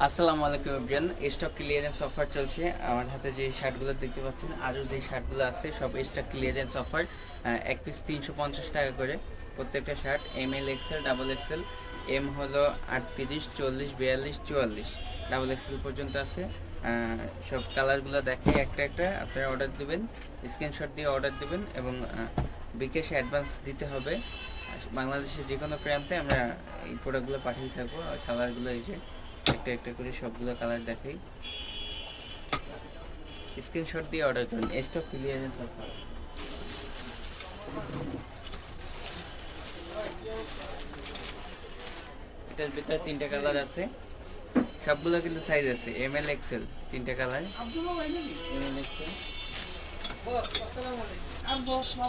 আসসালামু আলাইকুম everyone. Stock clearance offer চলছে। আমার হাতে যে শার্টগুলো দেখতে পাচ্ছেন, আরও যে শার্টগুলো আছে সব স্টক ক্লিয়ারেন্স অফার। এক পিস 350 টাকা করে প্রত্যেকটা shirt. M L XL, double XL. M হলো 38, 40, 42, 44, ডাবল এক্সেল পর্যন্ত আছে। সব কালারগুলো দেখে একটা একটা আপনারা অর্ডার দেবেন, স্ক্রিনশট দিয়ে অর্ডার দেবেন এবং বিকাশে অ্যাডভান্স দিতে হবে। বাংলাদেশের যে কোনো প্রান্তে আমরা এই প্রোডাক্টগুলো পাঠিয়ে থাকবো। আর কালারগুলো এই যে একটা একটা করে সবগুলো কালার দেখাই, স্ক্রিনশট দিয়ে অর্ডার করুন। Stock clearance offer. এটার ভিতরে 3টা কালার আছে, সবগুলো কিন্তু সাইজ আছে। এম এল এক্সেল 3টা কালার। এম এল এক্সেল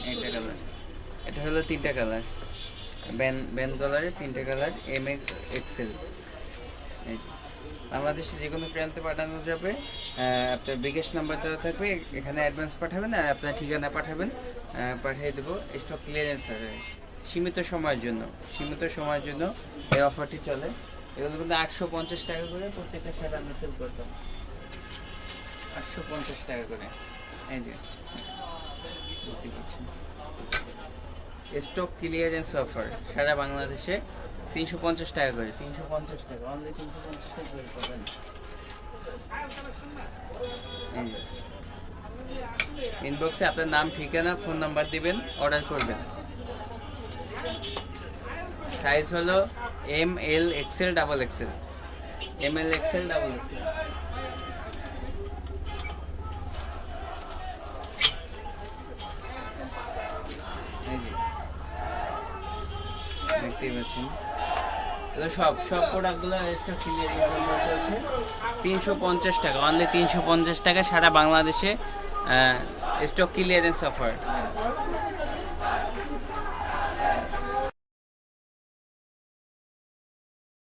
একটা কালার, এটা হলো 3টা কালার। ব্যান কালারে 3টা কালার। M Excel. এই যে বাংলাদেশে যে কোনো প্রান্তে পাঠানো যাবে। আপনার বিকাশ নাম্বার দেওয়া থাকবে, এখানে অ্যাডভান্স পাঠাবেন আর আপনার ঠিকানা পাঠাবেন, পাঠিয়ে দেবো। স্টক ক্লিয়ারেন্স আছে সীমিত সময়ের জন্য এই অফারটি চলে। এগুলো কিন্তু 850 টাকা করে প্রত্যেকটা শার্ট আমরা সেল করতাম। 850 টাকা করে। এই যে দেখতে পাচ্ছেন, স্টক ক্লিয়ারেন্স অফার সারা বাংলাদেশে 350 টাকা করে। 350 টাকা, অনলি 350 টাকা করে পাবেন। ইনবক্সে আপনার নাম, ঠিকানা, ফোন নাম্বার দিবেন, অর্ডার করবেন। সাইজ হলো M L XL, double XL. M L XL, double XL. দেখতেই পাচ্ছেন, এগুলো সব প্রোডাক্টগুলো স্টক ক্লিয়ারিং চলছে। 350 টাকা, অনলি 350 টাকা সারা বাংলাদেশে স্টক ক্লিয়ারেন্স অফার।